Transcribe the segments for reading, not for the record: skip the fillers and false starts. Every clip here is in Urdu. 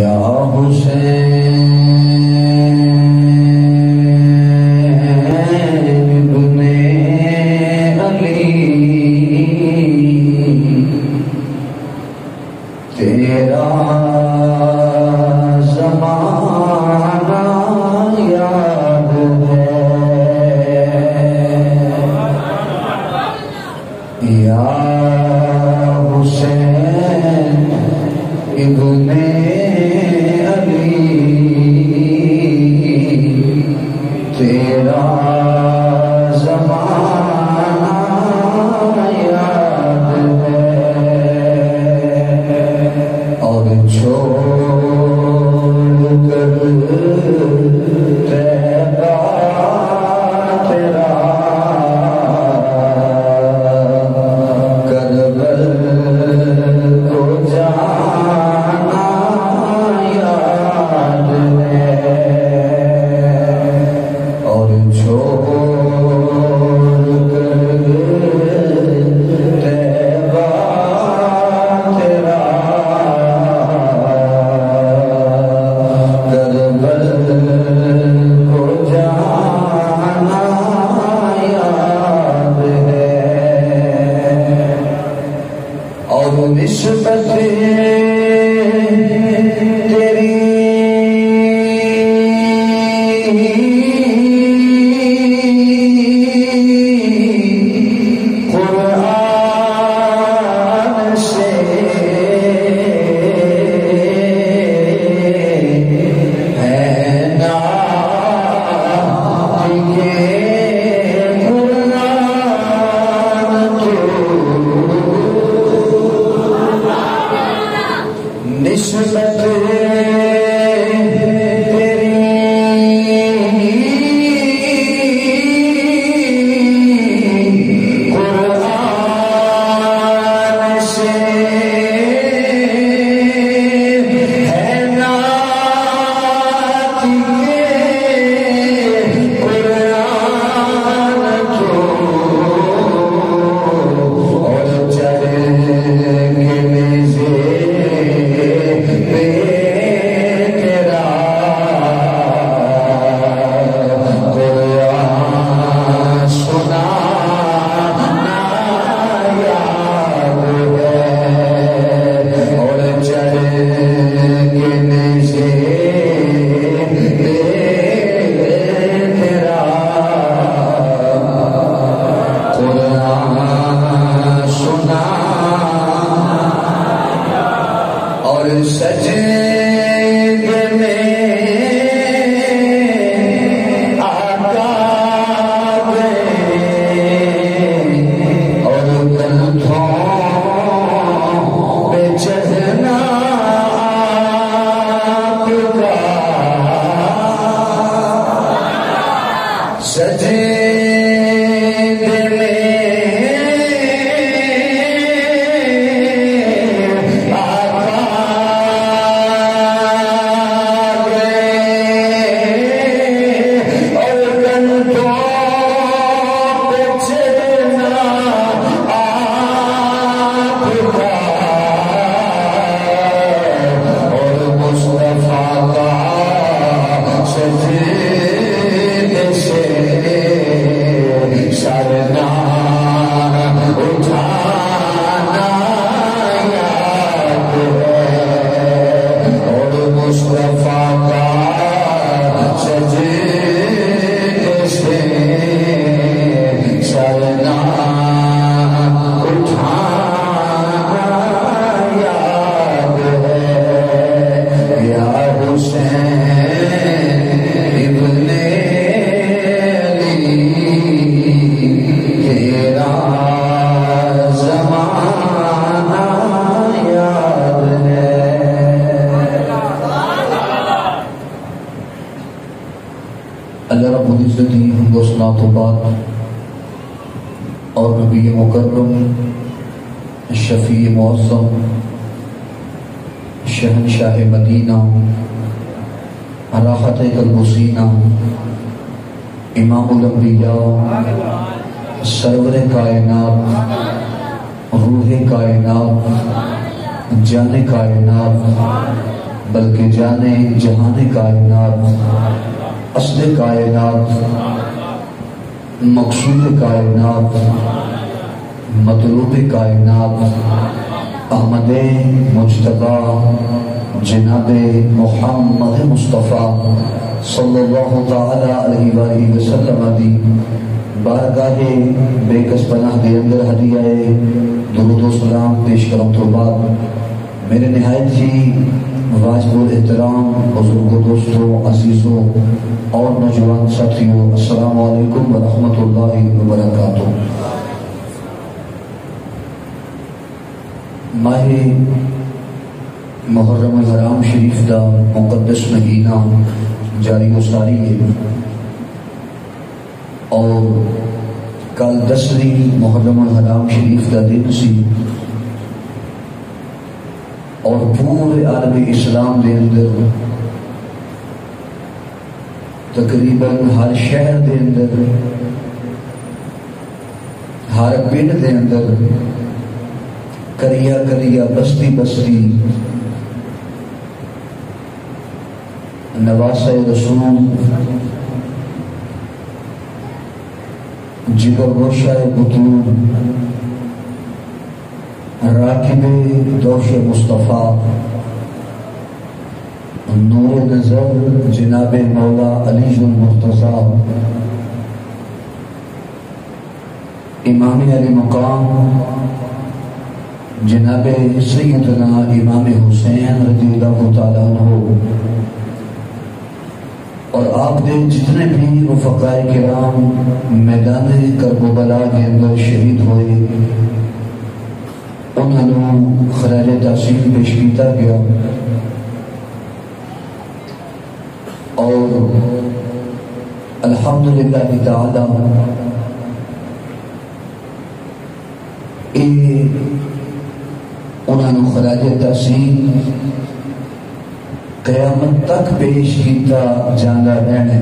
یا حسین ابن علی تیرا زمانہ یاد ہے یا حسین ابن تیرا زمانہ یاد ہے اور چھوڑ کر تیرا کربل کو جانا یاد ہے اور چھوڑ کر تیبہ تیرا کربل کو جانا یاد ہے اور نسبت تیری نسبت قرآن سے ہے نعت کے قرآن تو اور سجدے میں آقا گئے اور کندھوں پہ چڑھنا آپ کا سجدے میں اللہ رب العزت کی حمد و ثنا تو بعد اور نبی مکرم شفیع معظم شہنشاہ مدینہ راحت قلب و سینہ امام الانبیاء سرور کائنات روح کائنات جان کائنات بلکہ جانے جہان کائنات، اصل کائنات، مقصود کائنات، مطلوب کائنات، احمد مجتبی جناب محمد مصطفیٰ صلی اللہ تعالی علیہ وآلہ وسلم دی بارگاہ بے کس پناہ دے اندر ہدیہ درود و سلام پیش کروں تو بعد میرے نہایت ہی واجب الاحترام بزرگوں، دوستوں، عزیزوں اور نوجوان ساتھیوں، السلام علیکم ورحمۃ اللہ وبرکاتہ۔ ماہ محرم الحرام شریف دا مقدس مہینہ جاری و ساری ہے اور کل 10ویں محرم الحرام شریف کا دن سی اور پورے عالم اسلام دے اندر تقریباً ہر شہر دے اندر، ہر پنڈ دے اندر، کریا کریا، بستی بستی نواسہ رسول، جگر گوشہ بطور، راکب دوش مصطفیٰ، نور نظر جناب مولا علی المرتضیٰ، امام علی مقام جناب سیدنا امام حسین رضی اللہ تعالیٰ عنہ اور آپ دے جتنے بھی رفقائے کرام میدان کربلا کے اندر شہید ہوئے، انہوں خراج تحسین پیش کیتا گیا اور الحمدللہ تعالی انہوں خراج تحسین قیامت تک پیش کیتا جانا رہنے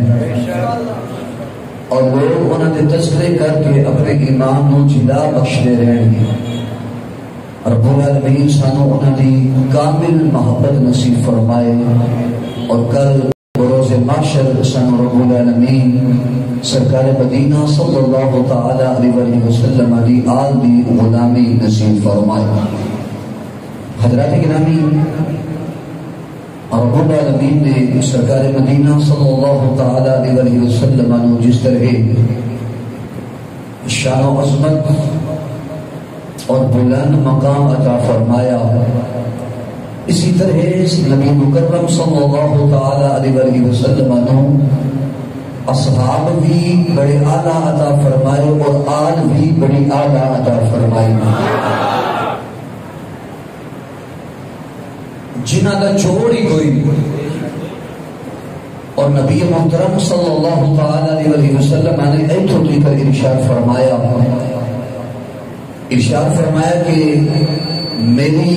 اور لوگ انہوں نے تذکرے کر کے اپنے ایمان نو جلا بخشتے رہن گے۔ رب العالمین سانو انہوں نے کامل محبت نصیب فرمائے اور کل بروز محشر سانو رب العالمین سرکار مدینہ صلی اللہ تعالی علیہ وسلم علی آل دی غلامی نصیب فرمائے۔ حضرات گرامی، رب العالمین نے سرکار مدینہ صلی اللہ تعالی علیہ وسلم عنہ جس طرح شان و عظمت اور بلند مقام عطا فرمایا، اسی طرح نبی مکرم صلی اللہ تعالی علیہ وسلم عنہ اصحاب بھی بڑے اعلیٰ عطا فرمائے اور آل بھی بڑی اعلیٰ عطا فرمائی، جنہ کا جوڑ ہی کوئی۔ اور نبی محترم صلی اللہ تعالی علیہ وسلم نے ایتھوں لے کر ارشاد فرمایا کہ میری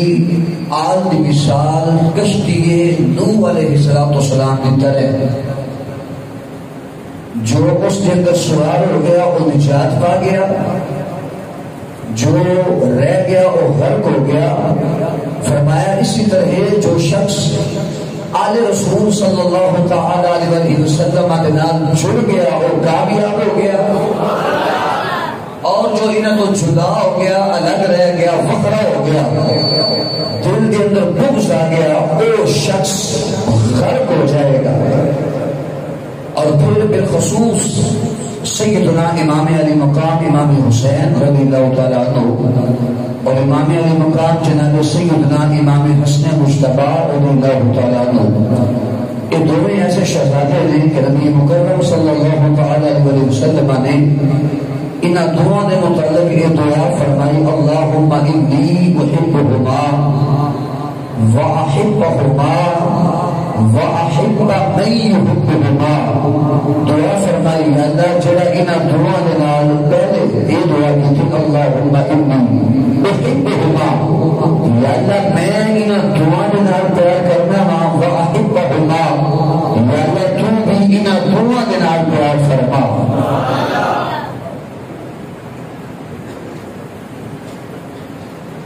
آل دی مثال کشتی نوح علیہ السلام کی طرح، جو اس کے اندر سوار ہو گیا وہ نجات پا گیا، جو رہ گیا وہ غرق ہو گیا۔ فرمایا اسی طرح جو شخص آل رسول صلی اللہ تعالی علیہ وسلم کے نال جڑ گیا وہ کامیاب ہو گیا، اور جو انہوں تو جدا ہو گیا، الگ رہ گیا، وکھرا ہو گیا، دل کے اندر بغض آ گیا، وہ شخص غرق ہو جائے گا۔ اور پھر بالخصوص سیدنا امام علی مقام امام حسین رضی اللہ تعالیٰ عنہ اور امام علی مقام جناب سیدنا امام حسن مجتبی رضی اللہ تعالیٰ عنہ، یہ دونوں ایسے شہزادے ہیں کہ نبی مکرم صلی اللہ تعالی علیہ وسلم نے ان دعاؤں نے متعلق یہ دعا فرمائی، اللہم انی احبہما واحبہما واحب من یحبہما۔ دعا فرمائی اللہ جڑا ان دعاؤں دے نال پہلے یہ دعا کی تھی، اللہم انی احبہما، یا اللہ میں ان دعاؤں دے نال پیار کرنا ہاں، واحبہما، یا اللہ تو بھی ان دعاؤں دے نال پیار فرما۔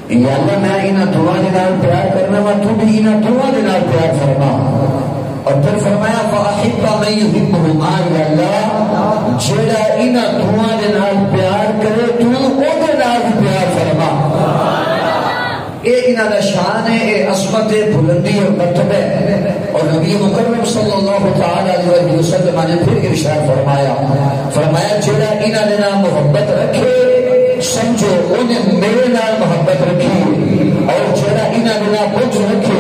یا اللہ میں ان دعا کے نال پیار کرنا وا تو بھی انہاں دونوں دے نال پیار فرما. اور پھر فرمایا فاحب من یحبہما یا اللہ جیڑا انہاں دونوں دے نال پیار کرے تو او دے نال پیار فرما. اے انہاں دا شان ہے، اے عظمت ہے، بلندی اور مرتبہ ہے. اور نبی مکرم صلی اللہ تعالی علیہ وسلم نے پھر ارشاد فرمایا جیڑا انہاں دے نال محبت رکھے سمجھو انہیں میرے نال محبت رکھی، اور جڑا انہاں دے نال بغض رکھے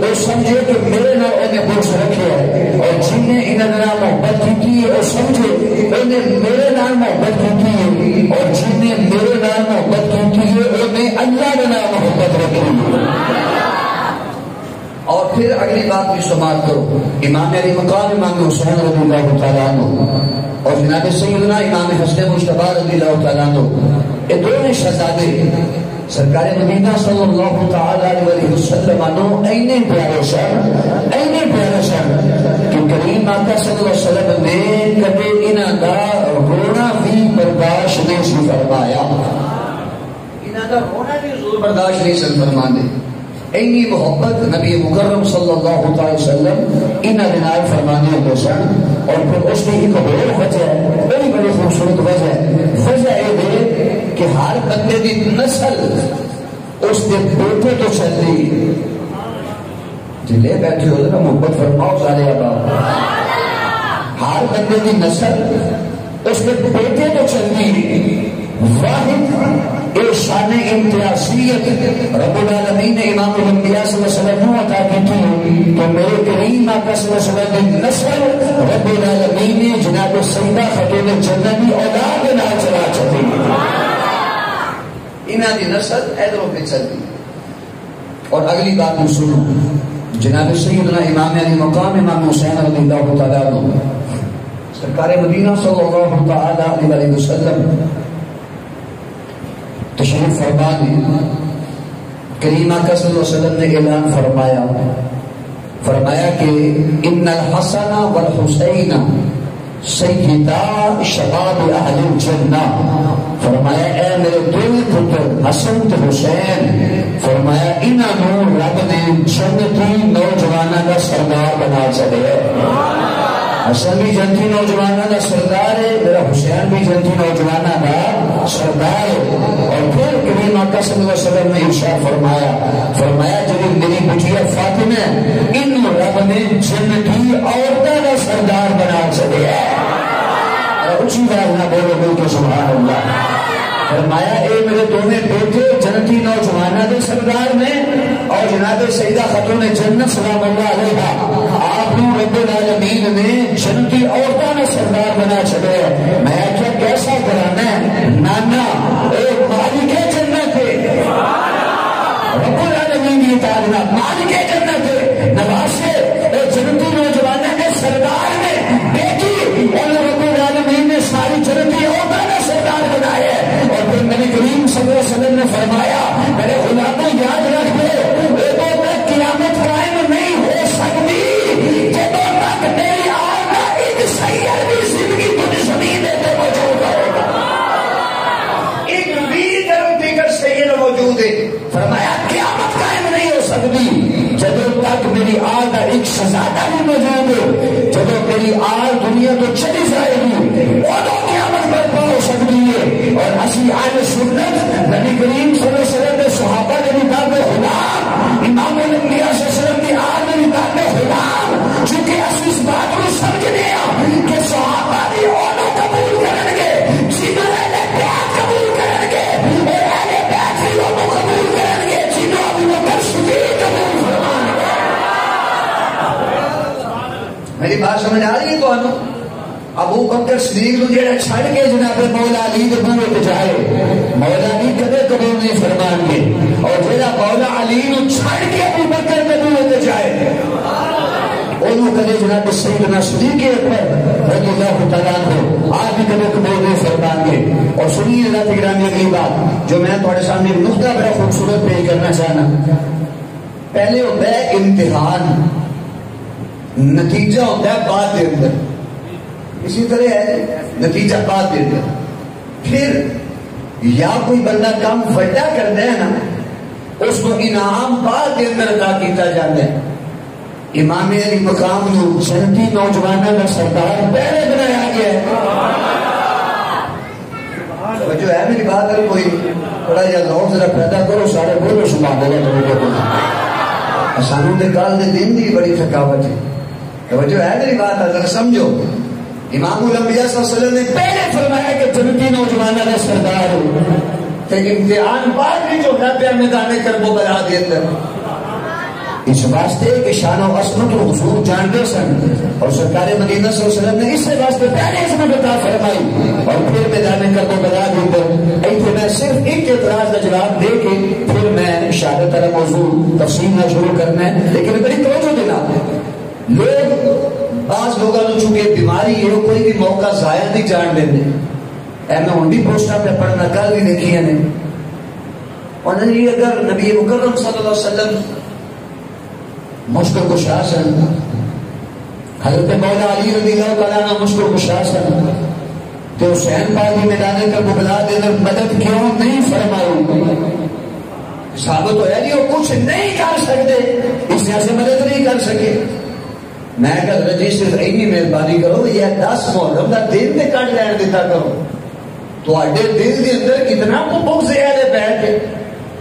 وہ سمجھے کہ میرے نال انہیں بغض رکھے ہے، اور جن نے انہاں دے نال محبت کی ہے وہ سمجھے انہیں میرے نال محبت کی ہے، اور جن نے میرے نال محبت کی ہے انہیں اللہ دے نال محبت رکھی ہے. اور پھر اگلی بات بھی سماعت کرو. امام علی مقام امام حسین رضی اللہ تعالیٰ عنہ اور جناب سیدنا امام حسن مجتبی رضی اللہ تعالیٰ عنہ، یہ دونوں شہزادے سرکار مدینہ صلی اللہ تعالی علیہ وسلم عنہ اینے پیارے سن کہ کریم آقا صلی اللہ علیہ وسلم نے کبھی انہاں دا رونا بھی برداشت نہیں سی فرمایا. انہاں دا رونا بھی حضور برداشت نہیں سن فرماندے. اینی محبت نبی مکرم صلی اللہ تعالی وسلم انہاں دے نال فرمانے ہوندے سن. اور پھر اس کی ایک اور وجہ ہے، بڑی خوبصورت وجہ یہ کہ ہر بندے دی نسل اس کے بیٹے تو چل رہی. جلے بیٹھے ہو نا محبت فرماؤ سارے ابا. ہر بندے دی نسل اس کے بیٹے تو چل رہی. واحد ایک شان امتیازیت رب العالمین نے امام الانبیاء صلی اللہ علیہ وسلم عطا کی تھی کہ میرے کریم آقا صلی اللہ علیہ وسلم کی نسل رب العالمین نے جناب سیدہ خاتون جنت کی اولاد کے نام چلا چکی. انہاں دی نسل ادھروں پہ چل گئی. اور اگلی بات میں سنو. جناب سیدنا امام علی مقام امام حسین رضی اللہ تعالیٰ عنہ سرکار مدینہ صلی اللہ تعالی علیہ وسلم تشریف فرما دی. کریم آقا صلی اللہ علیہ وسلم نے اعلان فرمایا کہ ان الحسن والحسین سیدا شباب اہل الجنہ. فرمایا اے میرے دونوں پتر حسن تے حسین، فرمایا انہاں نو رب نے جنتی نوجواناں دا سردار بنا چھڑیا. حسن بھی جنتی نوجواناں دا سردار ہے، میرا حسین بھی جنتی نوجواناں دا سردار ہے. اور پھر کریم آقا صلی اللہ علیہ وسلم نے ارشاد فرمایا جب میری بٹیا فاطمہ ان رب نے جنتی عورتوں کا سردار بنا چھڑیا. اچھی بات نہ بولو کہ سبحان اللہ. فرمایا اے میرے دونوں بیٹے جنتی نوجوانوں کے سردار نے، اور جناب سیدہ خاتون جنت سلام اللہ علیہا آپ رب العالمین نے جنتی عورتوں نے سردار بنا چھڑے. میں کیا کیسا کرانا ہے نانا ایک مالک جنت ہے، رب العالمین کی تعالیٰ مالک جنت نواسے جنتی نوجوانوں کے سردار نے بیٹی اور رب العالمین نے ساری جنتی عورتوں نے سردار بنائے. اور پھر نبی کریم صلی اللہ علیہ وسلم نے فرمایا میرے غلاموں یاد رکھ دو جب تک قیامت قائم نہیں ہو سکتی جب تک میری آقا ایک سیّر بھی زندگی تجھ زمین پہ موجود ہوگا. ایک بھی درم دیگر سیّر موجود ہے. فرمایا قیامت قائم نہیں ہو سکتی جب تک میری آقا ایک شہزادہ بھی موجود ہے. جب میری آل دنیا تو چلی جائے گی وہ تو قیامت برپا ہو سکتی ہے. اور اسی اہل سنت نبی کریم صلی اللہ علیہ وسلم کے صحابہ کے نکال غلام امام الانبیاء صلی اللہ علیہ وسلم کی آل میں نکال غلام، چونکہ اسی اس بات کو سمجھنے کہ صحابہ بھی اولو قبول کریں گے جنہوں اہل بیت قبول کریں گے، اور اہل بیت بھی اولو قبول کریں گے جنہوں ابو بکر صدیق قبول فرمائیں گے. میری بات سمجھ آ رہی ہے تو ابو بکر صدیق کو جڑا چھڑ کے جناب مولا علی کے بوئے تے جائے مولا علی کبھی قبول نہیں فرمان گے، اور جڑا مولا علی نو چھڑ کے ابو بکر کے بوئے تے جائے انہوں کبھی جناب سیدنا صدیق اکبر رضی اللہ تعالیٰ عنہ آپ بھی کبھی قبول نہیں فرمان گے. اور سنیے اللہ گرامی اگلی بات جو میں تمہارے سامنے ایک نقطہ بڑا خوبصورت پیش کرنا چاہنا. پہلے ہوتا ہے امتحان، نتیجہ ہوتا ہے بعد کے اندر. اسی طرح ہے نتیجہ بعد دے دیا. پھر یا کوئی بندہ کام وڈا کرتا ہے نا اس کو انعام بعد کے اندر عطا کیتا جاتا ہے. امام علی مقام نو جنتی نوجوانوں کا سردار پہلے بنایا گیا ہے. جو ہے میری بات اگر کوئی تھوڑا جہا ذوق ذرا پیدا کرو سارے بولو سبحان اللہ. سانوں دے کال دے دن دی بڑی تھکاوٹ ہے. توجہ ہے میری بات اگر سمجھو. امام الانبیاء صلی اللہ علیہ وسلم نے پہلے فرمایا کہ جنتی نوجوانوں کا سردار ہو تے امتحان بعد بھی جو ہے پہ میدان کرب و بلا دے اندر. اس واسطے کہ شان و عظمت و حضور جانتے سن اور سرکار مدینہ صلی اللہ علیہ وسلم نے اس واسطے پہلے عظمت عطا فرمائی اور پھر میدان کرب و بلا دے اندر. ایتھے میں صرف ایک اعتراض کا جواب دے کے پھر میں شہادت والا موضوع تفصیل نہ شروع کرنا ہے. لیکن بڑی توجہ دینا لوگ بعض لوگوں کو چونکہ بیماری ہے کوئی بھی موقع ضائع نہیں جان دیں. اے میں ہوں بھی پوسٹا پہ پڑھنا کل بھی دیکھی ہے اور نہیں اگر نبی مکرم صلی اللہ علیہ وسلم مشکل کشا سن حضرت مولا علی رضی اللہ تعالیٰ عنہ مشکل کشا سن تو حسین پاک کی میدان کربلا دے کر مدد کیوں نہیں فرمائی؟ ثابت ہوا جی وہ کچھ نہیں کر سکتے اس طرح سے مدد نہیں کر سکے. میں کہ جی صرف اینی مہربانی کرو یہ 10 محرم کا دن تے کٹ لین دیتا کرو. تواڈے دل دے اندر کتنا کو بغض ہے بیٹھ کے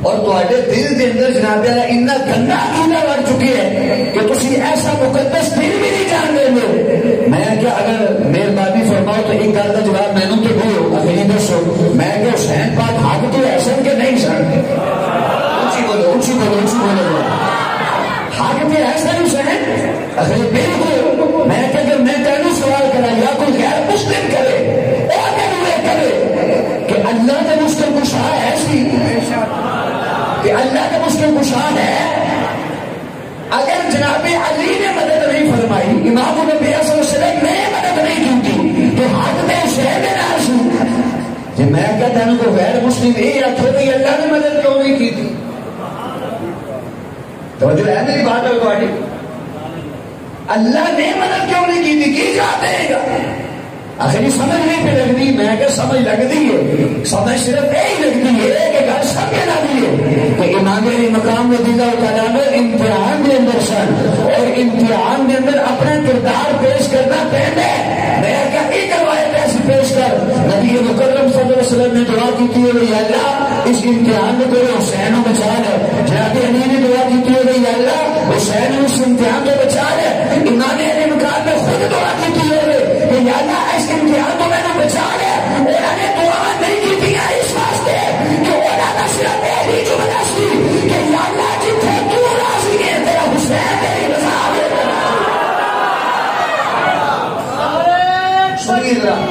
اور تواڈے دل دے اندر جناب اللہ اتنا گندا کیڑا بڑھ چکی ہے کہ تسی ایسا مقدس دل بھی نہیں جان دے. میں کیا اگر مہربانی فرماؤ تو ایک گل کا جواب میں تو دو اخری دسو. میں کہ حسین پاک حق تو ایسا کہ نہیں سن اونچی بولو اونچی بولو اونچی بولو حق تو ایسا نہیں سن اخری بالکل. میں کہ اگر میں تینوں سوال کرا یا کوئی غیر مسلم کرے اور کرے کہ اللہ کے مشکل کشا ایسی کہ اللہ کا مشکل کشا ہے. اگر جناب علی نے مدد نہیں فرمائی امام الانبیاء صلی اللہ علیہ وسلم نے مدد نہیں کی تو حق میں حسین نے نہ جی میں کہتا ہوں کو غیر مسلم یہ آخو کہ اللہ نے مدد کیوں نہیں کی تھی. تو جو ہے میری بات ہے تھوڑی اللہ نے مدد کیوں نہیں کی تھی کی جاتے گا آخری سمجھ نہیں پہ لگتی. میں کہ سمجھ لگتی ہے سمجھ صرف یہی لگتی ہے کہ گھر سمجھ لگتی ہے کہ امام علی مقام رضی اللہ تعالیٰ نے امتحان کے اندر سن اور امتحان کے اندر اپنا کردار پیش کرنا پہلے میں کیا ایک روایت ایسی پیش کر نبی مکرم صلی اللہ علیہ وسلم نے دعا کی تھی یا اللہ اس امتحان میں تیرے حسین کو بچا لے. جناب علی نے دعا کی تھی یا اللہ حسین اس امتحان کو بچا لے. امام علی مقام نے خود دعا کی تھی کہ یا اللہ اس امتحان کو میں نے بچا لیا. انہوں نے دعا نہیں کی تھی اس واسطے کہ انہوں نے صرف پہلی جملہ سی کہ یا اللہ جتنے تو راضی ہے تیرا حسین تیری رضا ہے. سنی اللہ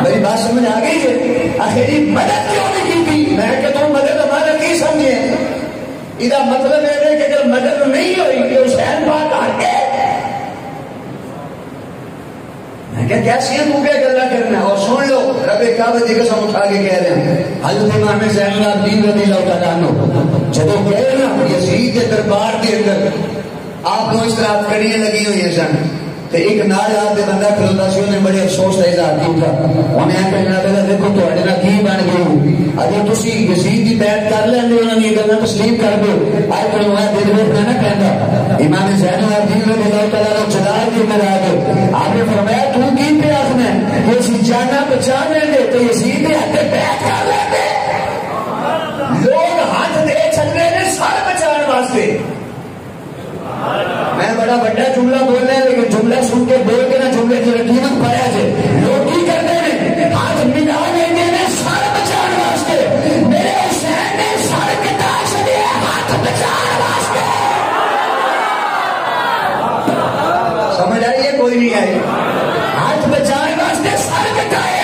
میری بات سمجھ آ گئی ہے. آخری مدد کیوں نہیں کی تھی؟ میں کہ تم مدد ہمارا نہیں سمجھے. یہ مطلب ہے کہ اگر مدد نہیں ہوئی کہ حسین پاک آ کے میں کہ کیسی ہے تو کیا گلا کرنا. اور سن لو رب کعبہ کی قسم اٹھا کے کہہ رہے ہیں حضرت امام زین العابدین رضی اللہ تعالیٰ عنہ جب گئے نا یزید کے دربار کے اندر آپ کو اس طرح کڑیاں لگی ہوئی ہیں سن تو ایک ناراض بندہ کھلوتا سی انہیں بڑے افسوس کا اظہار کیا. انہیں کہنا پہلا دیکھو تھوڑے نال کی بن گئی اگر تسی یزید کی بیعت کر لیں انہوں نے یہ گلاں تسلیم کر دو آئے تو انہیں دل میں نہ کہندا. امام زین العابدین رضی اللہ تعالیٰ عنہ جلال کے اندر آ گئے. آپ نے فرمایا تو کی پہ آخنا ہے یہ سی جانا بچا لیں گے تو یزید کے ہاتھ بیعت کر لیں گے. لوگ ہاتھ دے چل رہے ہیں سر بچانے واسطے. میں بڑا بڑا جملہ بول رہا ہے لیکن جملہ سن کے بول کے نہ جملے کی قیمت پایا جائے. لوگ کی کرتے ہیں ہاتھ ملا لیتے ہیں سر بچانے واسطے. میرے حسین نے سر کٹا چلے ہاتھ بچانے واسطے. سمجھ آئی ہے کوئی نہیں آئی؟ ہاتھ بچانے واسطے سر کٹائے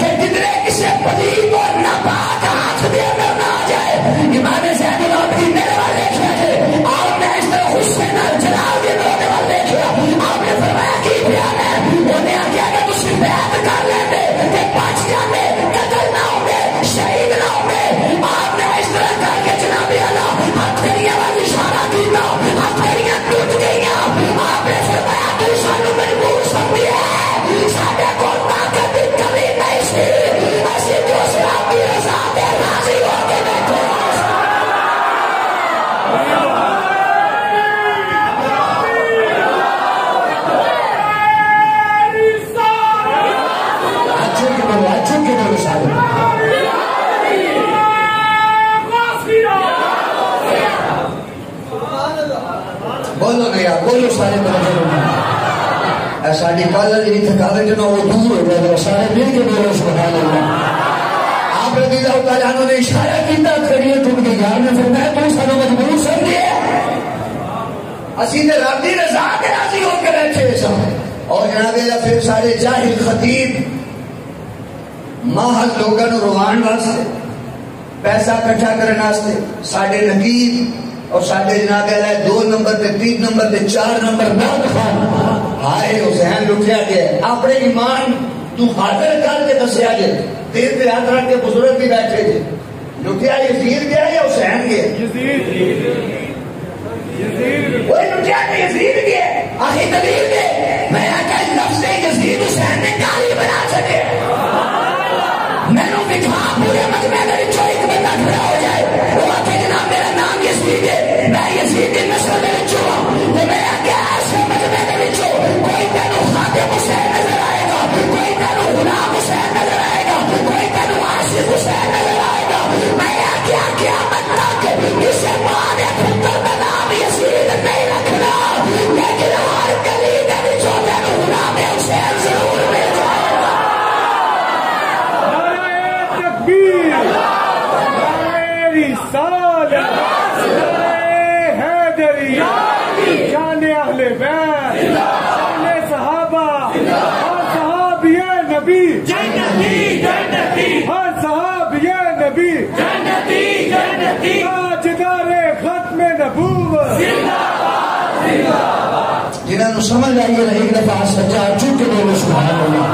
کہ کتنے کسی پلیت اور ناپاک ہاتھ دے اندر نہ آ جائے. امام زین العابدین میرے والے کہتے آپ نے اس طرح حسین جلال کے رونے والے کیا. آپ نے فرمایا کی بیان ہے انہیں آگیا کہ تسی بیعت کر لیتے کہ 5 جانے قتل نہ بولو نا یار، بولو سارے توجہ. ساری کالر جی تھکاوٹ نہ وہ دور ہو جائے، سارے مل کے بولو سبحان اللہ. آپ رضی اللہ تعالیٰ عنہ نے اشارہ کیتا کھڑی ٹوٹ گئی. یار نے فرمایا تو سانو مجبور سمجھے، اسی نے رب دی رضا کے راضی ہو کے بیٹھے سا. اور جناب پھر سارے جاہل خطیب ماہر لوگوں کو روان واسطے، پیسہ اکٹھا کرنے واسطے، ساڈے نقیب اور ساڈے جناب 2 نمبر تے 3 نمبر تے 4 نمبر داد خان ہائے حسین لٹیا گیا. اپنے ایمان تو حاضر کر کے دسیا جے، دل پہ ہاتھ رکھ کے بزرگ بھی بیٹھے جے. لٹیا یزید گیا یا حسین گیا؟ وہی لٹیا کہ یزید گیا. آخری دلیل دے میں آقا لفظ یزید حسین نے گالی بنا سکے. میں نے دکھا پورے مجمع میں جو ایک بندہ کھڑا ہو جائے وہ آتے جناب میرا نام یزید ہے، میں یزید کی نسل میں بچوں ہوں، تو میں آگے ایسے مجمع میں بچوں کوئی تینوں خاتم حسین نظر آئے گا، کوئی تینوں غلام حسین نظر آئے گا، کوئی تینوں عاشق حسین نظر آئے گا. میں آگے قیامت تک اسے ماں نے پتر کا نام یزید نہیں رکھنا، لیکن ہر گلی میں بچوں تینوں غلام حسین ضرور مل جائے گا. شان اہل بیت، شان صحابہ، ہر صحابیہ نبی جنتی جنتی، ہر صحابیہ نبی جنتی جنتی، تاجدار ختم نبوت زندہ باد زندہ باد. جنہوں نے سمجھ آئیے نا ایک دفعہ سچا چک کے بولو سبحان اللہ.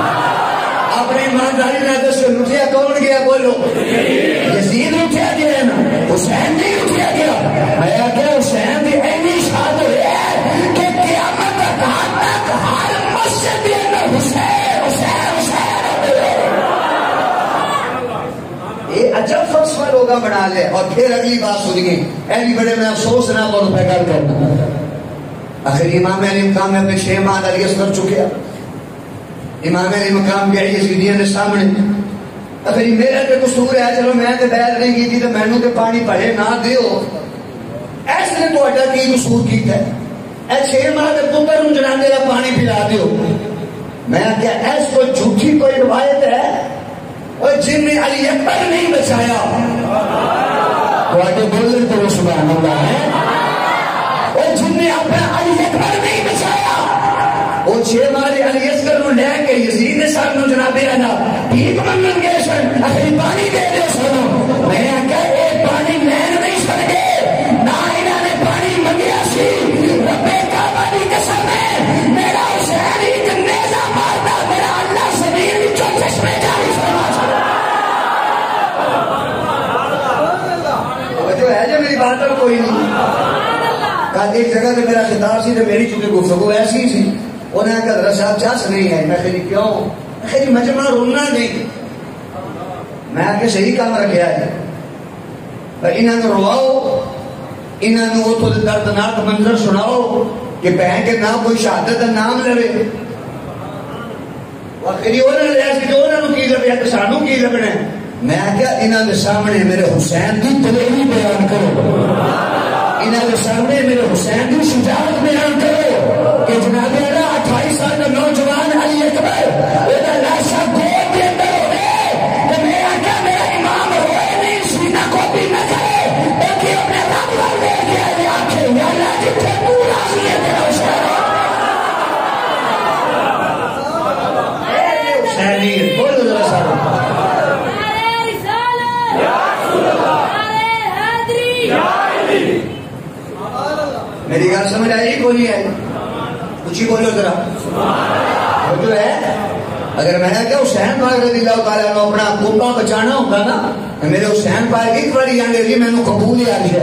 اپنی ایمانداری نہ دسو لٹیا کون گیا؟ بولو یزید لٹیا گیا نا، حسین نہیں لٹیا گیا. میں کیا حسین کی ایسی شان ہے کہ قیامت تک ہر مسجد کے اندر حسین حسین حسین. یہ عجب فلسفہ لوگ بنا لے. اور پھر اگلی بات سنیے، ایلی بڑے میں افسوس نہ بولوں پہ گل کرنا. آخر امام علی مقام میں اپنے 6 ماہ علی اصغر چکے. امام علی مقام کے یزیدیوں کے سامنے اگر میرا تو قصور ہے، چلو میں تو بیعت نہیں کی تھی تو مینوں تے پانی پڑے نہ دیو، ایس نے تہاڈا کی قصور کیتا ہے؟ اے 6 ماہ دے پتر نوں جنازے دا پانی پلا دیو. میں کیا ایس کوئی جھوٹی کوئی روایت ہے؟ اور جن نے علی اکبر نہیں بچایا تہاڈے بولن تو سبحان اللہ ہے. اور جن نے اپنا علی اکبر نہیں بچایا وہ 6 ماہ علی اصغر نو لے کے یزید نے صاحب نو جناب نا بھیک منگن گئے سن، آخری پانی دے دے سنو. میں آخیا یہ پانی لین نہیں سکتے، نہ انہوں نے پانی منگیا سی. رب کعبہ دی قسم ہے میرا حسین ایک نیزہ مارتا میرا اللہ زمین وچوں چشمے جاری فرما چھڑا. جو ہے جو میری بات پر کوئی نہیں. کل ایک جگہ سے میرا خطاب سی تو میری چونکہ گفتگو ایسی سی، انہیں کہا حضرت صاحب چاس نہیں ہے. میں کہا کیوں؟ میں کہا مجمع رونا نہیں. میں آگے صحیح کام رکھا ہے، انہوں نے رواؤ، انہوں نے وہ تو دردناک منظر سناؤ کہ بہن کے نام کوئی شہادت کا نام لڑے. آخری انہوں نے ایسے جو انہوں نے کی لگے تو سانوں کی لگنا ہے. میں کیا انہوں نے سامنے میرے حسین کی دلیری بیان کرو، انہوں نے سامنے میرے حسین کی شجاعت بیان کرو کہ جناب 28 سال کا نوجوان علی اکبر لاشا گود کے اندر ہوئے تو میرا کیا میرا امام ہوئے نہیں سینہ کو بھی نہ کرے بلکہ اپنے رب پر دے دیا یہ آنکھیں یا اللہ جتنے پورا سی ہے میرا حسین. بولو ذرا سارا میری گل سمجھ آئی کوئی نہیں آئی؟ کچھ ہی بولو ذرا. جو ہے اگر میں نے کیا حسین پاک رضی اللہ تعالیٰ نے اپنا کوپا بچانا ہوگا نا میرے حسین پاک ایک بڑی آنے لگی میں نے قبول ہی آ گیا.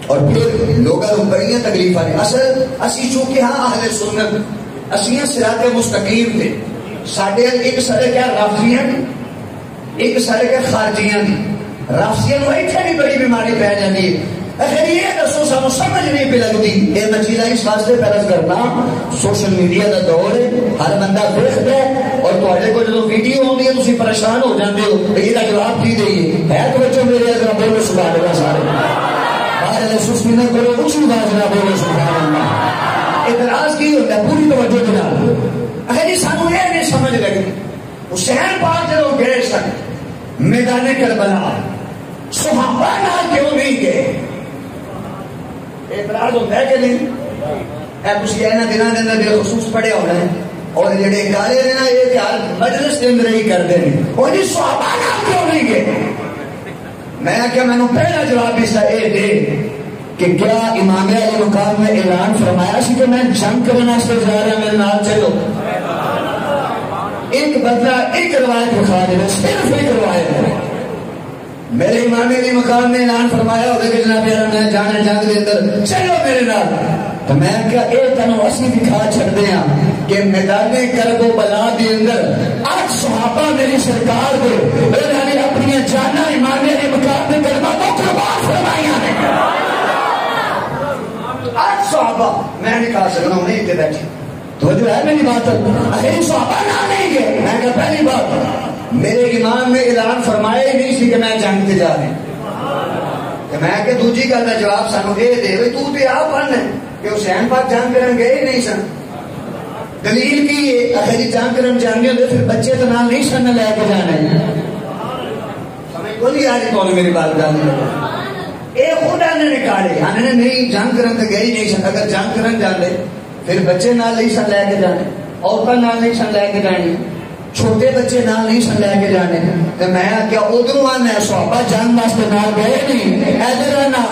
اور پھر لوگوں کو بڑی تکلیف آئی. اصل اسی چونکہ ہاں اہل سنت اسی صراط مستقیم تھے. ساڈے ایک سارے کیا رافضیاں ایک سارے کیا خارجیاں دی. رافضیاں نو ایتھے بھی بڑی بیماری پی جاتی ہے. اگر یہ دسو سانو سمجھ نہیں پہ لگتی. یہ میں چیزیں اس واسطے پیرس کرنا سوشل میڈیا کا دور ہے، ہر بندہ دیکھتا ہے اور تے کو جب ویڈیو آتی ہے تھی پریشان ہو جاتے ہو کہ یہ جواب کی دئیے ہے. تو بچوں میرے بولو سبحان اللہ سارے باہر سست دوستی نہ کرو، اچھی آواز نہ بولو سبحان اللہ۔ اعتراض کی ہوتا ہے پوری توجہ کے نال، اگر جی سانو یہ نہیں سمجھ لگی حسین پاک جب گئے سن میدان کربلا صحابہ نال کیوں نہیں گئے؟ اعتراض ہوتا ہے کہ نہیں؟ اے کچھ یہاں دنوں کے اندر بالخصوص پڑھے ہونا ہے، اور جڑے گالے نے نا یہ خیال مجلس کے اندر ہی کرتے ہیں، وہ جی صحابہ نال کیوں نہیں گئے؟ میں کیا میں نے پہلا جواب اس کا یہ دے کہ کیا امام علی مقام میں اعلان فرمایا سی کہ میں جنگ کرنے سے جا رہا میرے نال چلو؟ ایک بدلہ ایک روایت دکھا دے، صرف ایک روایت ہے۔ میرے امام علی مقام نے اعلان فرمایا ہوگا کہ جناب یار میں جانا جنگ کے اندر چلو میرے نال، تو میں کیا اے تنو اسی دکھا چھڑ دیا کہ میدان کربلا کے اندر آج صحابہ میری سرکار دے انہوں نے اپنی جانا امام علی مقام میں کربلا تو قربان فرمائیاں نے۔ آج صحابہ میں نہیں کہا سکتا ہوں، نہیں اتنے بیٹھے تو جو ہے میری بات اخیر صحابہ نہ نہیں گئے۔ میں کہا پہلی بات میرے امام نے اعلان فرمایا ہی نہیں سی کہ میں جنگ تے جا رہا ہوں، میں کہ دوجی گل کا جواب سانو یہ دے بھائی تو تے آپ پڑھنا کہ حسین پاک جنگ کرن گئے ہی نہیں سن، دلیل کی اخیر جنگ کرن جانے ہوتے پھر بچے تو نال نہیں سن لے کے جانے۔ سمجھ کو نہیں آ رہی کون میری بات جانے یہ خود آنے نکالے آنے نہیں جنگ کرن تو گئے ہی نہیں سن، اگر جنگ کرن جانے پھر بچے نال نہیں سن لے کے جانے، عورتوں نال نہیں سن لے کے جانے، چھوٹے بچے نال نہیں سن لے کے جانے۔ تو میں کیا ادھر آنا صحابہ جنگ واسطے نال گئے نہیں، ادھر آنا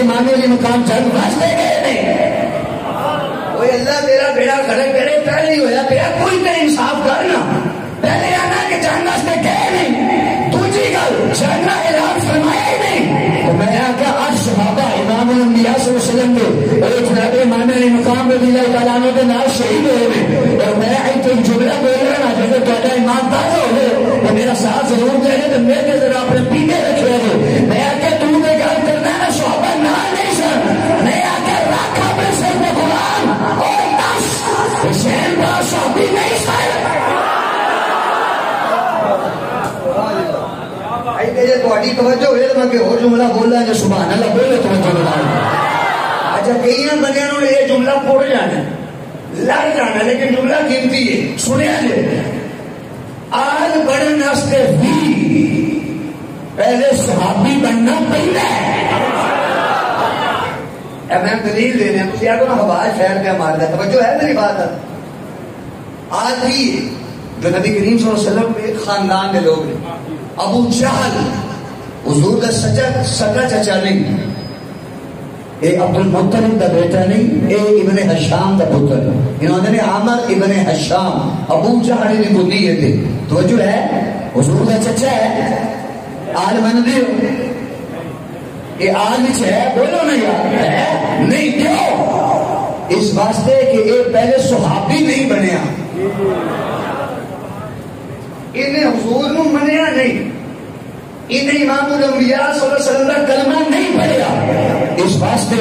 امام علی مقام جنگ واسطے گئے نہیں۔ وہ اللہ تیرا بیڑا کھڑے کرے پہلے ہی ہویا پیا، کوئی تو انصاف کرنا، پہلے آنا کہ جنگ واسطے گئے نہیں، دوسری گل جنگ کا اعلان فرمایا ہی نہیں۔ تو میں کیا آج صحابہ امام الانبیاء صلی اللہ علیہ وسلم کے اور جناب امام علی مقام رضی اللہ تعالیٰ عنہ کے نال شہید ہوئے، اور میں ایک جملہ بول رہا ہوں جیسے تھوڑا ایمان دار ہو گئے تو میرا ساتھ ضرور دے رہے تو میرے ذرا اپنے پیچھے رکھے گے۔ میں آ کے تم نے گل کرنا ہے صحابہ نہ نہیں سن، میں آ کے رکھ اپنے سر میں غلام اور دس حسین کا صحابی نہیں سن۔ توجہ ہوئے تو میں اور جملہ بول رہا ہے جو سبحان اللہ بولے توجہ بنا۔ اچھا کئی بندیاں نے یہ جملہ پڑھ جانا لڑ جانا، لیکن جملہ قیمتی ہے، سنیا جائے آج بڑھن واسطے بھی پہلے صحابی بننا پہلا ہے۔ میں دلیل دے رہا ہوں، تھی آگے نا حواس شہر پہ مار دیتا، توجہ ہے میری بات۔ آج بھی جو نبی کریم صلی اللہ علیہ وسلم کے خاندان کے لوگ ہیں، ابو جہل حضور کا سچا چچا نہیں، اے عبد المطلب کا بیٹا نہیں، اے ابن حشام کا پتر، انہوں نے عامر ابن حشام ابو جہل کی بنیے تھے۔ توجہ ہے حضور کا چچا ہے، آل من دیو یہ آل وچ ہے، بولو نا یار ہے نہیں کیوں؟ اس واسطے کہ یہ پہلے صحابی نہیں بنیا، انہیں حضور نو منیا نہیں، انہیں امام الانبیاء صلی اللہ علیہ وسلم کا کلمہ نہیں پڑھیا، اس واسطے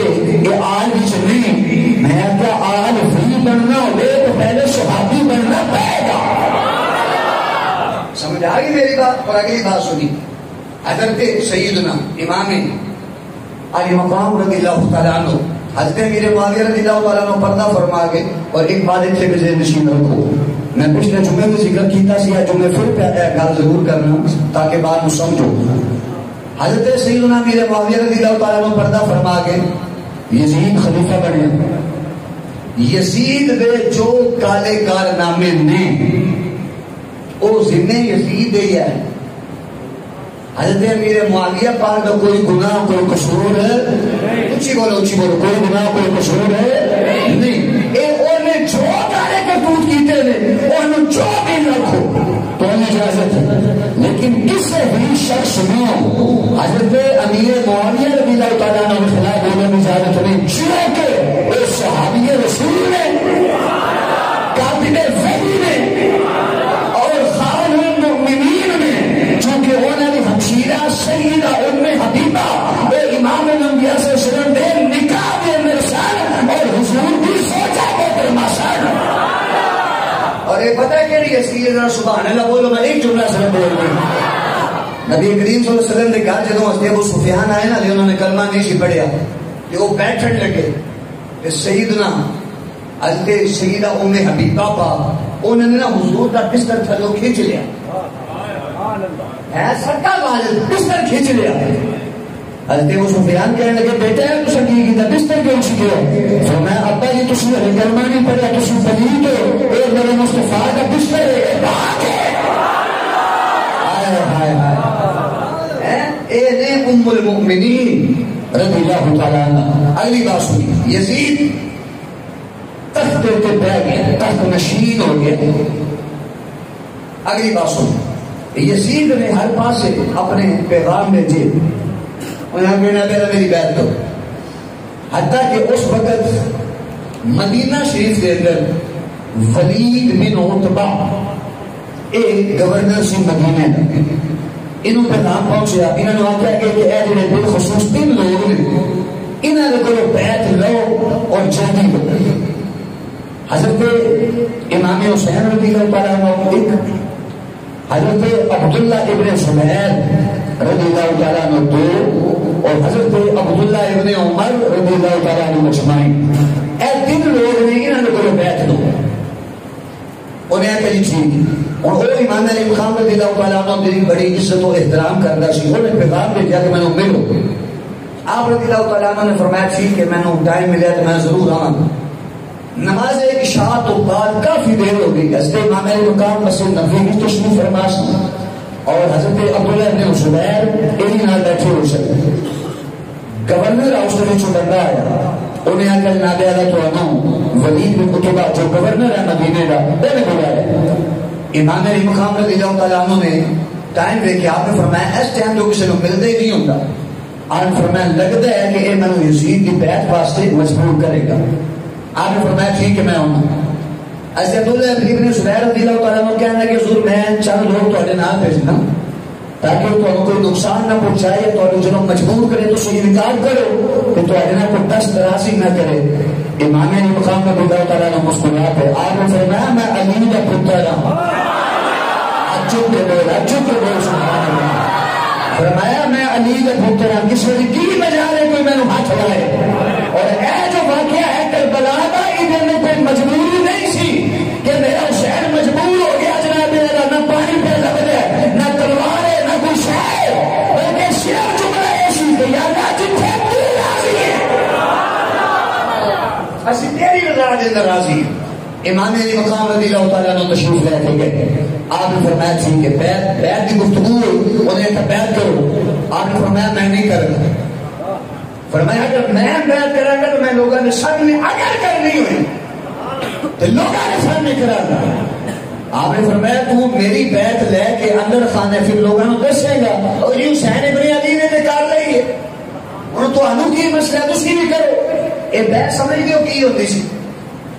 یہ آل وچ نہیں۔ میں کیا آل فری بننا ہوئے تو پہلے صحابی بننا پڑے گا۔ سمجھ آ گئی میری بات؟ اور اگلی بات سنی، حضرت سیدنا امام علی مقام رضی اللہ تعالیٰ عنہ حضرت امیر معاویہ رضی اللہ تعالیٰ عنہ پردہ فرما کے، اور ایک بات اتنے کے ذہن نشین رکھو، میں پچھلے جمعے میں ذکر کیتا سی، جمعے پھر پہ گل ضرور کرنا تاکہ بات کو سمجھو۔ حضرت سیدنا امیر معاویہ رضی اللہ تعالیٰ عنہ پردہ فرما کے یزید خلیفہ بنے، یزید دے جو کالے کارنامے نے وہ ذمہ یزید ہی ہے۔ حضرت امیر معاویہ پاک کا کوئی گناہ کوئی قصور ہے؟ اچھی بولو کوئی گناہ کوئی قصور ہے نہیں۔ اے انہیں جو کالے کرتوت کیتے نے انہوں جو بھی رکھو تو انہیں اجازت ہے، لیکن کسی بھی شخص میں حضرت امیر معاویہ رضی اللہ تعالیٰ عنہ کے خلاف بولنے میں اجازت نہیں، چونکہ وہ صحابی رسول نے، کاتب وحی نے، اور خان المؤمنین نے، چونکہ انہوں نے ہمشیرہ سیدہ ام حبیبہ اور امام الانبیاء صلی اللہ علیہ وسلم دے نکاح دے مرسال اور حضور بھی سوچا محترمہ سن۔ اور یہ پتہ ہے کہ یہ سبحان اللہ بولو، میں ایک جملہ سے بول رہا ہوں۔ نبی کریم صلی اللہ علیہ وسلم نے کہا جدوں ابو سفیان آئے نا، انہوں نے کلمہ نہیں سی پڑھیا، کہ وہ بیٹھن لگے کہ سیدنا حضرت سیدہ ام حبیبہ پاک انہوں نے نا حضور کا بستر تھلو کھینچ لیا ہے سکا والد بستر کھینچ لیا حضرت ابو سفیان کہنے لگے بیٹا ہے تو سکی کی بستر کیوں چھکے فرمایا ابا جی تسی کلمہ نہیں پڑھا تسی پلید ہو اے میرے مصطفیٰ کا بستر ہے بھاگ ہائے ہائے ہائے اے نے ام المؤمنین رضی اللہ تعالیٰ عنہ. اگلی بات سنی یزید تخت پہ بیٹھ گیا تخت نشین ہو گیا. اگلی بات سنی یزید نے ہر پاس سے اپنے پیغام بھیجے انہوں نے کہا میری بیعت دو. حتیٰ کہ اس وقت مدینہ شریف کے اندر ولید بن عتبہ ایک گورنر سی مدینہ ہے انہوں پیغام پہنچیا انہوں نے آخیا کہ اے جڑے بالخصوص 3 لوگ نے انہوں نے کو بیعت لو اور جنگی ہو. حضرت امام حسین رضی اللہ تعالیٰ عنہ ایک حضرت عبداللہ ابن زبیر رضی اللہ تعالیٰ عنہ 2 اور حضرت عبداللہ ابن عمر رضی اللہ تعالیٰ عنہ مجمعین اے 3 لوگ نے انہوں نے کو بیعت لو. انہیں کہی ٹھیک اور وہ امام علی مقام رضی اللہ تعالیٰ عنہ میری بڑی عزت و احترام کرتا سی انہوں نے پیغام بھیجا کہ میں نے ملو. آپ رضی اللہ تعالیٰ عنہ نے فرمایا ٹھیک کہ میں نے ٹائم ملیا تو میں ضرور آؤں. نماز عشاء تو بعد کافی دیر ہو گئی. حضرت امام علی مقام مسجد نبوی کی تشریف فرما اور حضرت عبداللہ ابن زبیر انہی نال بیٹھے ہو سکتے. گورنر ہاؤس میں جو بندہ آیا انہیں آ کر نادے آدھا تو آنا ہوں ولید بن عتبہ جو گورنر ہے مدینے کا میں نے بلایا. امام علی مقام رضی اللہ تعالیٰ عنہ نے ٹائم دے کے آپ نے فرمایا اس ٹائم جو کسی کو ملتا ہی نہیں ہوتا. آپ نے فرمایا لگتا ہے کہ یہ میں یزید کی بیعت واسطے مجبور کرے گا. آپ نے فرمایا ٹھیک ہے میں آؤں. ایسے عبداللہ ابن زبیر رضی اللہ تعالیٰ عنہ کہنے لگے حضور میں چند لوگ تھوڑے نام بھیجنا تاکہ تمہیں کوئی نقصان نہ پہنچائے تو جنہوں مجبور کرے تو صحیح انکار کرو کہ تمہارے نہ کوئی دست درازی نہ کرے. امام علی مقام رضی اللہ تعالیٰ عنہ مسکرات ہے. آپ نے فرمایا میں علی کا پتر ہوں. چپ کے بول سبحان اللہ. فرمایا میں علی کا پتر ہوں. کس وجہ کی مجال ہے کوئی میں نے ہاتھ لگائے. اور اے جو واقعہ ہے کربلا کا ادھر میں کوئی مجبوری نہیں سی کہ میرا حسین مجبور ہو گیا جناب میرا نہ پانی پہ لگ ہے نہ تلوار ہے نہ کوئی شے بلکہ شعر جملہ ایسی کہ یا اللہ جتنے تو راضی ہے اسی تیری رضا کے اندر راضی ہے. امام علی مقام رضی اللہ تعالیٰ عنہ تشریف لے کے گئے. آپ نے فرمایا ٹھیک ہے بیعت کی گفتگو انہیں کہا بیعت کرو. آپ نے فرمایا میں نہیں کروں. فرمایا اگر میں بیعت کرا گا تو میں لوگوں نے سامنے اگر کرنی ہوئی تو لوگوں نے سامنے کرا گا. آپ نے فرمایا تو میری بیعت لے کے اندر خانے پھر لوگوں نے دسے گا اور یہ حسین ابن علی نے نکال لی ہے انہوں تو انہوں کی مسئلہ تو اسی بھی کرو. یہ بیعت سمجھ گئے ہو کی ہوتی سی.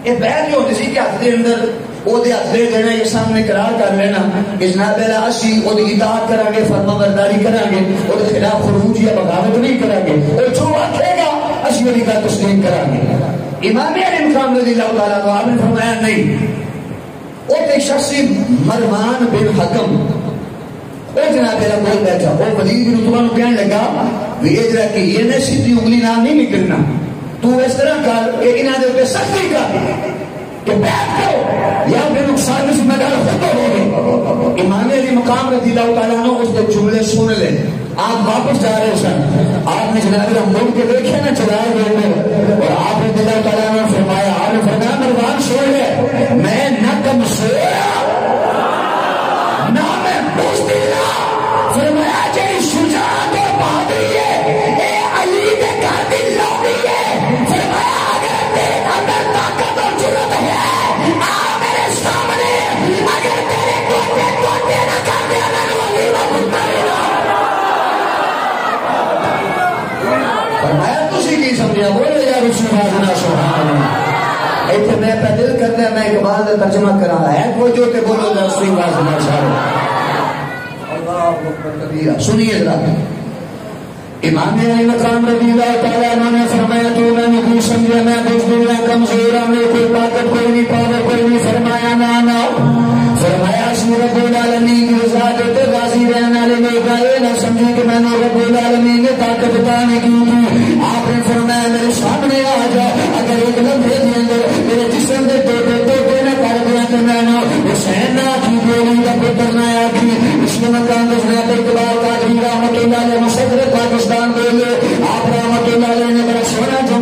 یہ بیعت جو ہوتی سی کہ ہاتھ دے اندر وہ دے ہاتھ دے دینا یہ سامنے قرار کر لینا کہ جناب اللہ اسی وہ دی اطاعت کریں گے فرما برداری کریں گے وہ دے خلاف خروج یا بغاوت نہیں کریں گے اور جو آکھے گا اسی والی کا تسلیم کریں گے. امام علی مقام رضی اللہ تعالیٰ عنہ آپ نے فرمایا نہیں. وہ ایک شخصی مروان بن حکم وہ جناب اللہ بول بیٹھا وہ ولید بن عتبہ کو کہنے لگا یہ جرا کہ یہ نے سیدھی انگلی نام نہیں نکلنا تو اس طرح کر کہ انہاں دے اوپر سختی کر کہ بیعت کرو یا پھر نقصان میں ذمہ دار خود ہوگی. امام علی مقام رضی اللہ تعالیٰ عنہ اس کے جملے سن لے. آپ واپس جا رہے سن آپ نے جناب مڑ کے دیکھے نا چلائے گئے اور آپ نے اللہ تعالیٰ عنہ فرمایا آپ نے فرمایا مروان سو لے میں نہ کم سویا نہ میں بزدلا. فرمایا جی شجاعت اور بہادری ہے اے علی کے گھر دی لوٹی ہے. فرمایا اگر تیرے اندر طاقت اور جرأت ہے آ میرے سامنے اگر تیرے کوتے نہ کر دیا نہ ولی فرمایا تسی کی سمجھا بولے یا رسول اللہ سبحان اللہ. ایتھے میں پہ دل کرتا ہے میں اقبال کا ترجمہ کرا ہے وہ جو کہ بولو یا رسول اللہ صلی اللہ اکبر کبیرہ. سنیے ذرا امام علی مقام رضی اللہ تعالیٰ عنہ نے فرمایا تو میں نے کوئی سمجھا میں بزدل میں کمزور ہوں میں کوئی طاقت کوئی نہیں پاور کوئی نہیں. فرمایا نہ فرمایا اسی رب العالمین کی رضا دیتے راضی رہنے والے میں یہ نہ سمجھے کہ میں نے رب العالمین نے طاقت بتانے کی تھی. آپ نے فرمایا میرے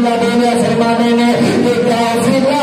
اللہ بولیا فرمانے نے کہ قافلہ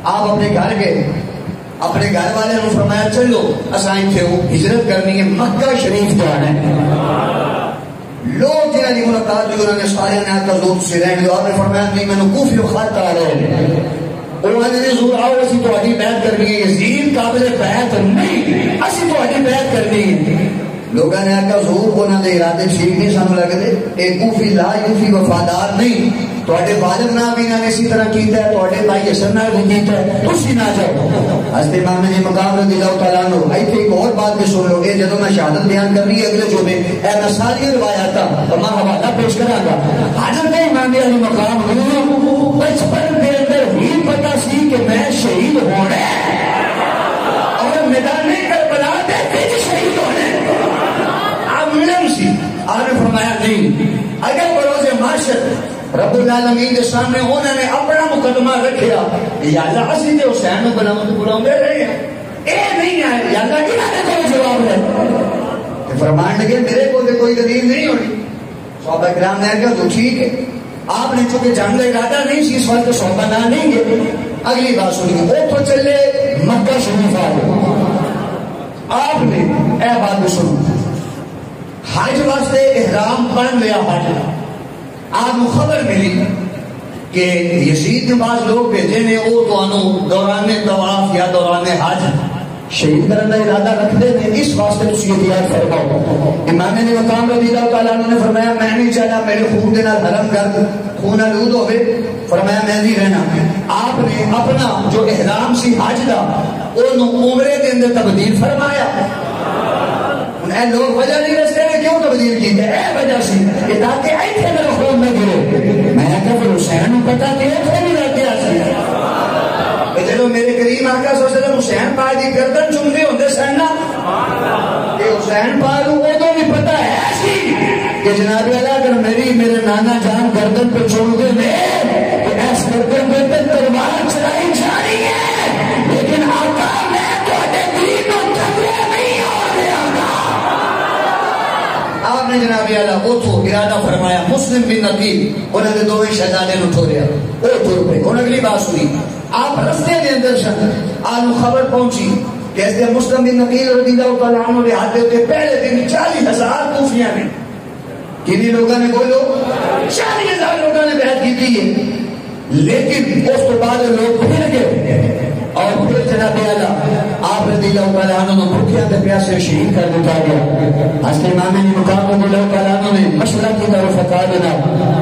آپ اپنے گھر گئے، اپنے گھر والے نے فرمایا چلو اسائیں تھے وہ ہجرت کرنی ہے، مکہ شریف جانا ہے. لوگ جنہاں دی ملاقات ہوئی انہوں نے سارے نے آتا حضور سے رہنے دو. آپ نے فرمایا نہیں میں نے کوفی و خط آ رہے ہیں. انہوں نے حضور آؤ اسی تہاڈی بیعت کرنی ہے. یزید قابل بیعت نہیں، اسی تہاڈی بیعت کرنی ہے. لوگوں نے آخیا حضور انہوں نے ارادے ٹھیک نہیں سانو لگتے، ایک کوفی لا یوفی وفادار نہیں. تواڈے والد نال بھی انہوں نے اسی طرح کیتا ہے، تواڈے بھائی حسن نال بھی کیتا ہے، تسی نہ جاؤ. حضرت امام نے مقام رضی اللہ تعالیٰ عنہ ایتھے ایک اور بات بھی سن لو. اے جدوں میں شہادت بیان کرنی ہے اگلے جمعے اے میں ساری روایات میں حوالہ پیش کراں گا. حضرت امام علی مقام نو بچپن دے اندر ہی پتہ سی کہ میں شہید ہونا ہے اور میدان کربلا دے وچ شہید ہونا ہے. آپ علم سی. آپ نے فرمایا نہیں، اگر بروز محشر رب العالمین کے سامنے انہوں نے اپنا مقدمہ رکھیا یا اللہ اسی تے حسین بلاؤں رہے ہیں، اے نہیں آئے یا اللہ انہوں نے کوئی جواب ہے. فرمان لگے میرے کو کوئی دلیل نہیں ہونی. صحابہ کرام نے کہا تو ٹھیک ہے. آپ نے چونکہ جنگ کا ارادہ نہیں سی اس وقت صحابہ نہ نہیں گئے. اگلی بات سنیے، وہ تو چلے مکہ شریف آ گئے. آپ نے اے بات بھی سنو، حج واسطے احرام پہن لیا. حج آپ کو خبر ملی کہ یزید کے پاس لوگ بھیجے نے وہ تو دوران طواف یا دوران حج شہید کرنے کا ارادہ رکھتے ہیں. اس واسطے تسی احتیاط فرماؤ. امام نے مقام رضی اللہ تعالیٰ عنہ نے فرمایا میں نہیں چاہتا میرے خون کے نال حرم گرد خون آلود ہوئے. فرمایا میں نہیں رہنا. آپ نے اپنا جو احرام سی حج دا انہوں عمرے کے اندر تبدیل فرمایا. اے لوگ وجہ نہیں رستے نے کیوں تبدیل کی ہے؟ اے وجہ سی کہ تاکہ ایتھے میرے خون میں گرے. میں نے کہا پھر حسین کو پتا کہ ایتھے نہیں رہتے آسی. جب میرے کریم آقا صلی اللہ علیہ وسلم حسین پاک دی گردن چومدے ہوندے سن نا کہ حسین پاک کو تو بھی پتا ہے سی کہ جناب اللہ اگر میرے نانا جان گردن پہ چوم دے میں کہ ایس گردن پہ تلوار چلائی جا رہی ہے، لیکن آقا میں تو دین و تقوی نہیں ہو رہا. آپ نے جناب اللہ وہ تو ارادہ فرمایا. مسلم بن نقیل انہوں نے دونوں شہزادے نو ٹھوریا وہ ٹر پہ. انہوں نے اگلی بات سنی. آپ رستے کے اندر سن آپ خبر پہنچی کہ اس دن مسلم بن نقیل رضی اللہ تعالیٰ عنہ کے ہاتھ کے پہلے دن 40,000 کوفیاں نے. کنی لوگوں نے بولو 40,000 لوگوں نے بیعت کی ہے. لیکن اس کے بعد لوگ پھر گئے اور پھر جناب اللہ آپ رضی اللہ تعالیٰ عنہ نے بھوکیاں تے پیاسے شہید کر دیتا گیا. حضرت امام علی مقام رضی اللہ تعالیٰ عنہ نے مشورہ کی طرف بتا دینا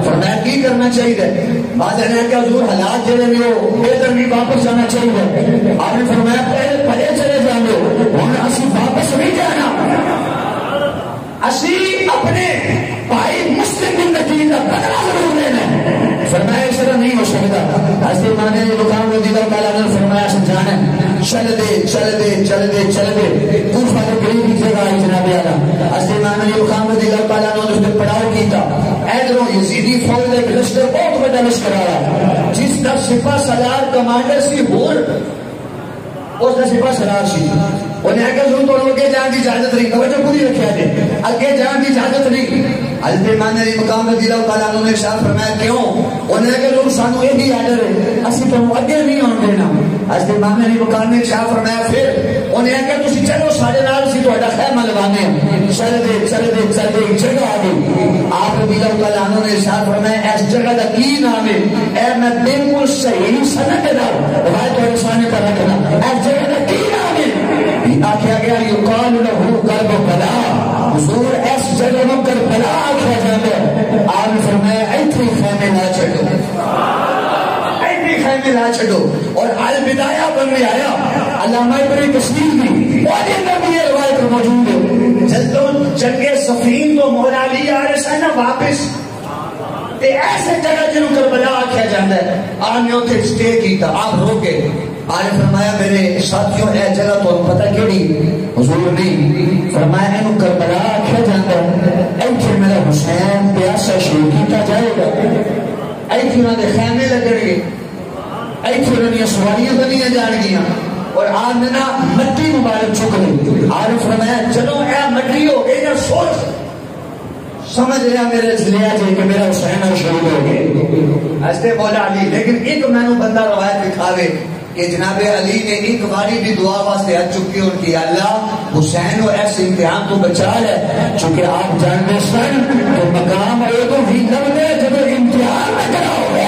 فرمایا کی کرنا چاہیے. بعض نے کہا حضور حالات جڑے نے وہ بہتر نہیں واپس جانا چاہیے. آپ نے فرمایا پہلے پڑے چلے جانے ہوں اسی واپس نہیں جانا. اسی اپنے بھائی مسلم بن نقیل کا بدلہ ضرور لینا. فرمایا اس طرح نہیں ہو سکتا. حضرت امام علی مقام رضی اللہ تعالیٰ عنہ نے فرمایا سمجھانا چل دے کوفہ کے قریب کی جگہ آئی جناب اعلیٰ. حضرت امام علی مقام رضی اللہ تعالیٰ عنہ نے اس میں پڑاؤ کیتا. ادھروں یزیدی فوج کا ایک لشکر بہت بڑا لشکر آیا جس کا سپہ سالار کمانڈر سی ہور اس کا سپہ سالار سی. انہیں آگے ضرور تو اگے جان کی اجازت نہیں. توجہ پوری رکھا جائے اگے جان کی اجازت نہیں. حضرت امام علی مقام رضی اللہ تعالیٰ عنہ نے ارشاد فرمایا کیوں؟ انہیں آگے ضرور سانو یہ بھی آڈر ہے اسی تو اگے نہیں آن دینا. حضرت امام علی مقام نے ارشاد فرمایا پھر انہیں آگے تسی چلو سارے نال اسی تہاڈا خیمہ لگانے. چل دے جگہ آ گئی. آپ رضی اللہ تعالیٰ عنہ نے ارشاد فرمایا اس جگہ کا کی نام ہے اے میں بالکل صحیح سند دے روایت اور سامنے پر رکھنا اس جگہ کا کی نام ہے آخیا گیا یقال له کربلا حضور اس جگہ کو کربلا آخیا جاتا ہے آپ نے فرمایا ایتھے خیمے نہ چھڈو ایتھے خیمے نہ چھڈو اور البدایہ بن میں آیا علامہ ابن کثیر کی اور یہ نبی روایت موجود ہے جدوں جنگ صفین تو مولا علی آ رہے سن واپس تے ایسے جگہ جنوں کربلا آخیا جاتا ہے آپ نے اتنے اسٹے کیتا آپ رو کے آپ نے فرمایا میرے ساتھیوں اے جگہ تو پتہ کیڑی حضور نے فرمایا اینو کربلا آخیا جاتا ہے ایتھے میرا حسین پیاسا شہید کیتا جائے گا ایتھے انہاں دے خیمے لگن گے ایتھے انہاں دی سواریاں بنیاں جان گیاں اور آپ نے نا مٹی مبارک چک لی آپ نے فرمایا چلو اے مٹی ہو گئی نا سوچ سمجھ رہا میرے لیا جائے کہ میرا حسین شہید ہو گئے ایسے مولا علی لیکن ایک میں نے بندہ روایت دکھاوے کہ جناب علی نے ایک باری بھی دعا واسطے ہاتھ چکی اور کہ اللہ حسین کو ایسے امتحان تو بچا لے چونکہ آپ جانتے سن کہ مقام ایک بھی لگنے جب امتحان نہ کراؤ گے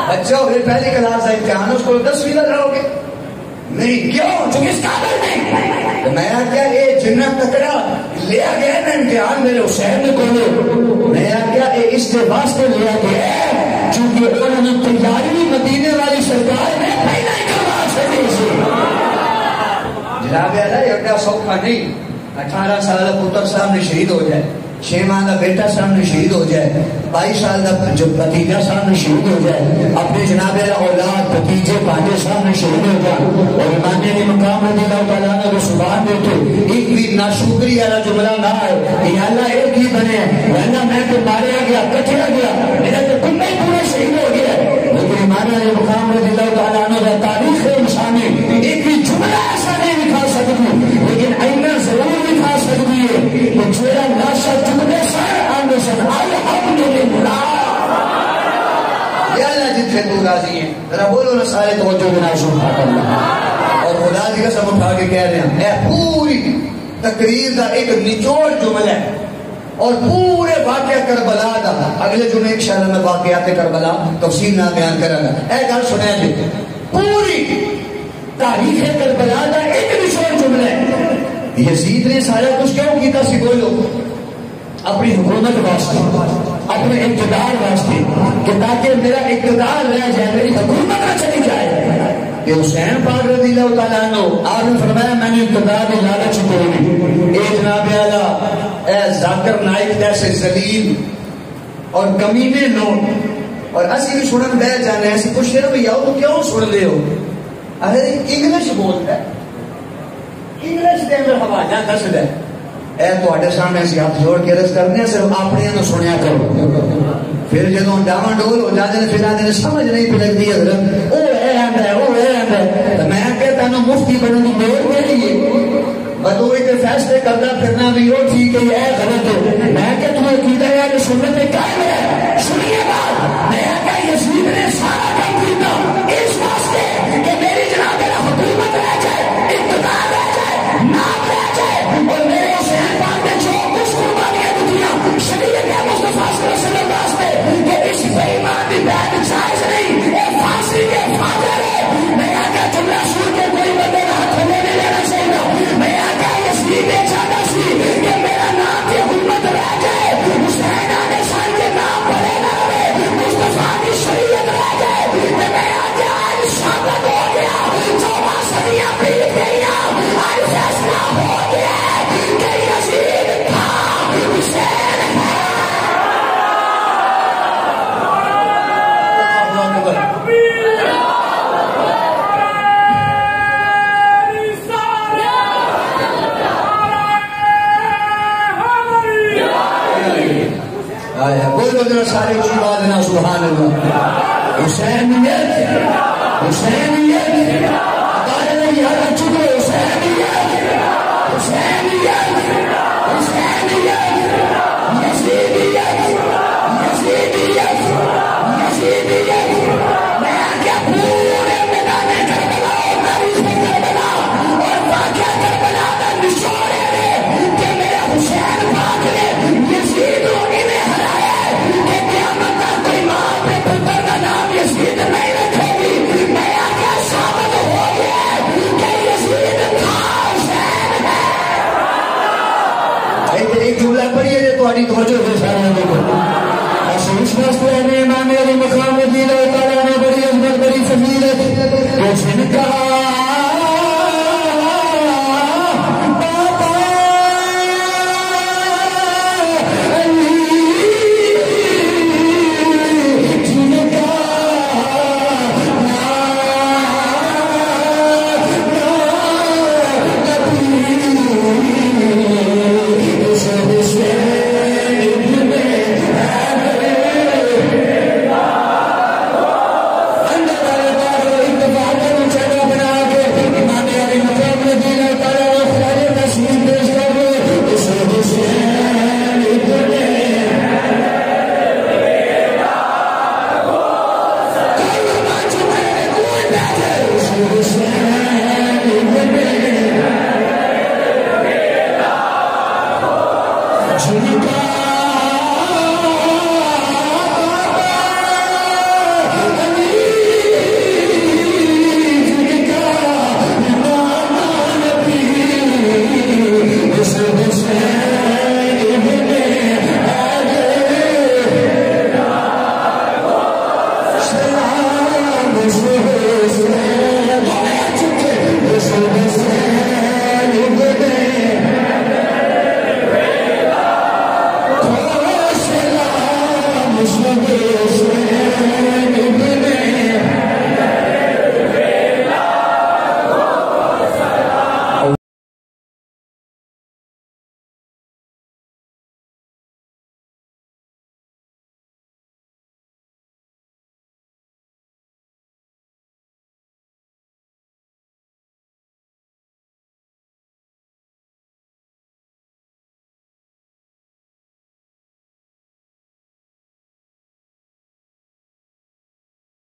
بچہ ہوئے پہلی کلاس کا امتحان اس کو 10 لگ رہا ہوگے نہیں کیوں چونکہ اس قابل نہیں تو میں کیا یہ جنت تکڑا لیا گیا نا امتحان میرے حسین کو میں کیا یہ اس کے واسطے لیا گیا چونکہ انہوں نے تیاری مدینے والی سرکار نے پہلے ہی کروا سکتی سی جناب اعلیٰ یہ سوکھا نہیں 18 سال پتر سامنے شہید ہو جائے 6 ماہ کا بیٹا سامنے شہید ہو جائے 22 سال کا جو بھتیجا سامنے شہید ہو جائے اپنے جناب اولاد بھتیجے بھانجے سامنے شہید ہو جائے اور امام علی مقام رضی اللہ تعالیٰ عنہ کو سبحان دیتے ایک بھی ناشکری والا جملہ نہ آئے کہ اللہ ایک ہی بنے ورنہ میں تو ماریا گیا کٹیا گیا میرا تو تم نہیں پورا شہید ہو گیا لیکن امام علی مقام رضی اللہ تعالیٰ عنہ کا تاریخ انسانی ایک بھی جملہ ایسا نہیں دکھا سکتی لیکن اینا ضرور دکھا سکتی ہے کہ جیرا لاشا چکنے سر آنے سن الحمدللہ یا اللہ جتنے تو راضی ہیں ذرا بولو نا سارے توجہ بنا سبحان اللہ اور خدا جی کا سب اٹھا کے کہہ رہے ہیں اے پوری تقریر کا ایک نچوڑ جملہ ہے اور پورے واقعہ کربلا دا اگلے جمعے انشاءاللہ میں واقعات کربلا تفصیل نہ بیان کروں گا اے گل سنیا جی پوری تاریخ کربلا دا ایک نچوڑ جملہ ہے یزید نے سارا کچھ کیوں کیتا سی بولو اپنی حکومت واسطے اپنے اقتدار واسطے کہ تاکہ میرا اقتدار رہ جائے میری حکومت نہ چلی جائے کہ حسین پاک رضی اللہ تعالیٰ عنہ آپ نے فرمایا میں نے اقتدار کی لالچ کروں اے جناب اعلیٰ اے ذاکر نائک جیسے ذلیل اور کمینے لوگ اور اسی بھی سنن بیٹھ جانے ایسی پوچھتے نا بھیا تو کیوں سن لے ہو ارے انگلش بولتا ہے انگلش دے اندر حوالہ دس دے اے تواڈے سامنے اسی ہاتھ جوڑ کے عرض کرنے صرف اپنے نو سنیا کرو پھر جدوں ڈاواں ڈول ہو جاندے پھر آندے سمجھ نہیں پی لگدی حضرت او اے آندا او اے آندا تے میں کہتا تانوں مفتی بننے دی لوڑ نہیں بدوئی کے فیصلے کرتا پھرنا بھی وہ ٹھیک ہے اے غلط ہے میں کہ تمہیں عقیدہ ہے کہ سنت پہ قائم ہے سنیے بات میں کہ یزید نے سارا کام کیتا اس واسطے کہ میری جناب حکومت رہ جائے اقتدار رہ جائے نام رہ جائے اور میرے حسین پاک نے جو کچھ قربانیاں دیا شریعت مصطفیٰ صلی اللہ علیہ وسلم واسطے کہ اس بے ایمان کی بیعت جائز نہیں اے پھانسی کے فاضل ہے میں آگے جملہ سن کے کوئی بندے کا ہاتھ نہیں لینا چاہیے میں آگے یزید نے چاہتا سی کہ میرا نام کی حکومت رہ جائے حسین علیہ السلام کے نام پڑے نہ رہے مصطفیٰ کی شریعت رہ جائے میں آگے آج ثابت ہو گیا جو صدیاں بیت گئیاں آج فیصلہ ہو گیا کہ یزید تھا حسین ہے بولو ذرا سارے اسی بات نا سبحان اللہ حسینیت حسینیت حسینیت حسینیت حسینیت